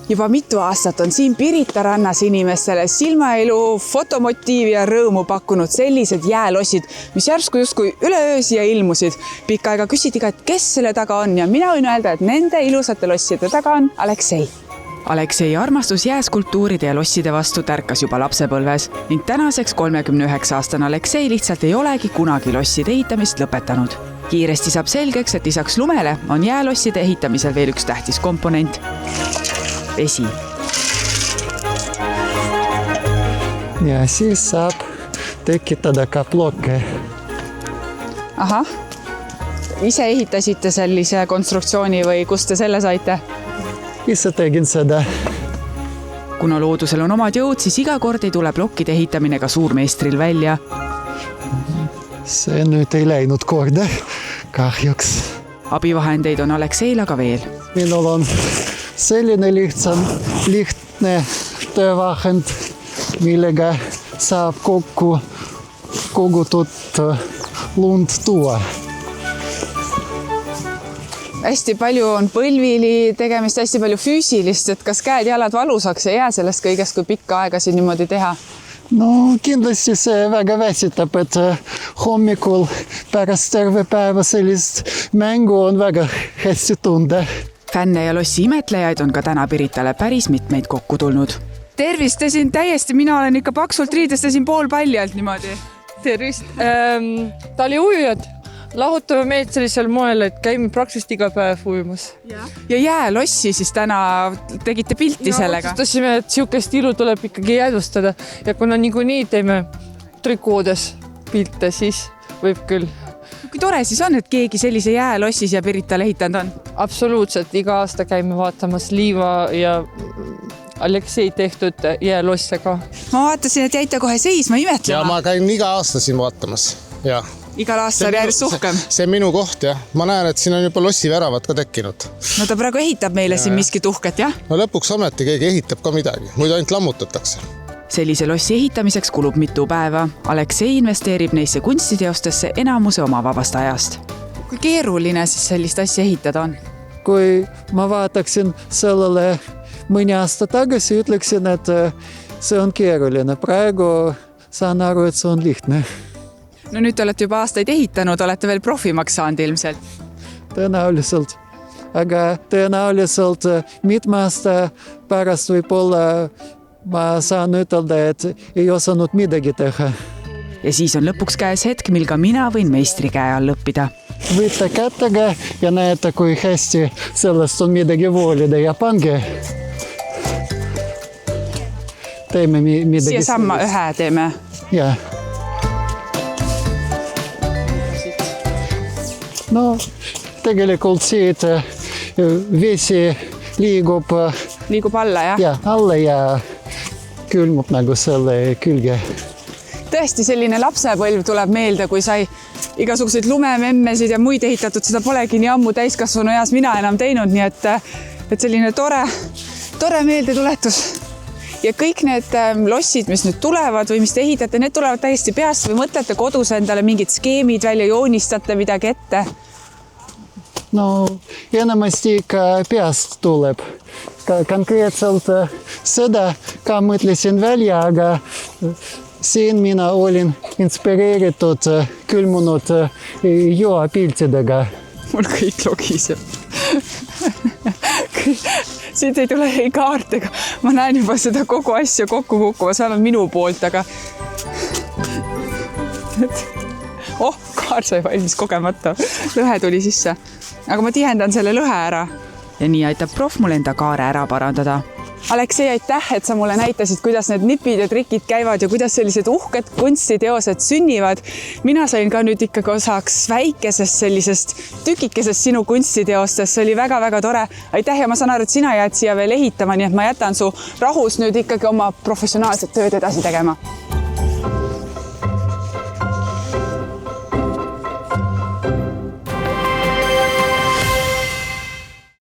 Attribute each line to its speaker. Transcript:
Speaker 1: Juba mitu aastat on siin Pirita rannas inimestele silmaelu, fotomotiivi ja rõõmu pakkunud sellised jäälossid, mis järsku justkui üleöö siia ilmusid. Pikka aega küsiti ka, et kes selle taga on ja mina võin öelda, et nende ilusate losside taga on Aleksei. Aleksei armastus jääskulptuuride ja losside vastu tärkas juba lapsepõlves ning tänaseks 39-aastane Aleksei lihtsalt ei olegi kunagi losside ehitamist lõpetanud. Kiiresti saab selgeks, et lisaks lumele on jäälosside ehitamisel veel üks tähtis komponent. Vesi.
Speaker 2: Ja siis saab tekitada ka plokke.
Speaker 1: Ahah. Ise ehitasite sellise konstruktsiooni või kust te selle saite?
Speaker 2: Ise tegin seda.
Speaker 1: Kuna loodusel on omad jõud, siis iga kord ei tule plokkide ehitamine ka suurmeistril välja.
Speaker 2: See nüüd ei läinud korda, kahjuks.
Speaker 1: Abivahendeid on Alekseil aga veel.
Speaker 2: Minul on selline lihtne töövahend, millega saab kokku kogutud lund tuua. Hästi palju on põlvili tegemist, hästi palju füüsilist, et kas käed jalad valusaks ei jää sellest kõigest, kui pikka aega siin niimoodi teha? No kindlasti see väga väsitab, et hommikul pärast terve päeva sellist mängu on väga hästi tunde.
Speaker 1: Fänne ja lossi imetlejaid on ka täna Piritale päris mitmeid kokku tulnud. Tervist, te siin täiesti, mina olen ikka paksult riides, te siin pool palli alt niimoodi. Tervist.
Speaker 3: Ta oli ujujad. Lahutame meid sellisel moel, et käime praktiliselt iga päev ujumas.
Speaker 1: Ja jäälossi siis täna tegite pilti sellega?
Speaker 3: Otsustasime, et siukest ilu tuleb ikkagi jäädvustada. Ja kuna niikuinii teeme trikoodes pilte, siis võib küll.
Speaker 1: Kui tore siis on, et keegi sellise jäälossi siia Piritale ehitanud on?
Speaker 3: Absoluutselt. Iga aasta käime vaatamas Liiva ja Aleksei tehtud jäälosse ka.
Speaker 1: Ma vaatasin, et jäite kohe seisma imetlema.
Speaker 4: Ja ma käin iga aasta siin vaatamas. Ja.
Speaker 1: Igal aastal järjest suhkem.
Speaker 4: See on minu koht, jah. Ma näen, et siin on juba lossiväravad ka tekkinud.
Speaker 1: No ta praegu ehitab meile siin miskit uhket, jah?
Speaker 4: No lõpuks ometi keegi ehitab ka midagi. Muidu ainult lammutatakse.
Speaker 1: Sellise lossi ehitamiseks kulub mitu päeva. Aleksei investeerib neisse kunstiteostesse enamuse oma vabast ajast. Kui keeruline siis sellist asja ehitada on?
Speaker 2: Kui ma vaataksin sellele mõni aasta tagasi, ütleksin, et see on keeruline. Praegu saan aru, et see on lihtne.
Speaker 1: No nüüd te olete juba aastaid ehitanud, olete veel profimaks saanud ilmselt.
Speaker 2: Tõenäoliselt. Aga tõenäoliselt mitme aasta pärast võib-olla ma saan ütelda, et ei osanud midagi teha.
Speaker 1: Ja siis on lõpuks käes hetk, mil ka mina võin meistri käe all õppida.
Speaker 2: Võite kätega ja näete, kui hästi sellest on midagi voolida ja pange. Teeme midagi.
Speaker 1: Siia samma ühe teeme.
Speaker 2: Ja. No, tegelikult siit vesi liigub
Speaker 1: alla, jah?
Speaker 2: Ja, alla ja külmub nagu selle külge.
Speaker 1: Tõesti, selline lapsepõlv tuleb meelde, kui sai igasuguseid lumememmesid ja muid ehitatud, seda polegi nii ammu täiskasvanu eas mina enam teinud, nii et selline tore meeldetuletus. Ja kõik need lossid, mis nüüd tulevad või mis te ehitate, need tulevad täiesti peast või mõtlete kodus endale mingid skeemid välja, joonistate midagi ette?
Speaker 2: No, enamasti ikka peast tuleb. Konkreetselt seda ka mõtlesin välja, aga siin mina olin inspireeritud külmunud joapiltidega.
Speaker 1: Mul kõik logiseb. Siit ei tule ei kaart ega ma näen juba seda kogu asja kokku kukkuma, see on minu poolt, aga kaar sai valmis kogemata. Lõhe tuli sisse. Aga ma tihendan selle lõhe ära. Ja nii aitab prof mul enda kaare ära parandada. Aleksei, aitäh, et sa mulle näitasid, kuidas need nipid ja trikid käivad ja kuidas sellised uhked kunstiteosed sünnivad. Mina sain ka nüüd ikkagi osaks väikesest sellisest tükikesest sinu kunstiteostest. See oli väga-väga tore. Aitäh ja ma saan aru, et sina jääd siia veel ehitama, nii et ma jätan su rahus nüüd ikkagi oma professionaalset tööd edasi tegema.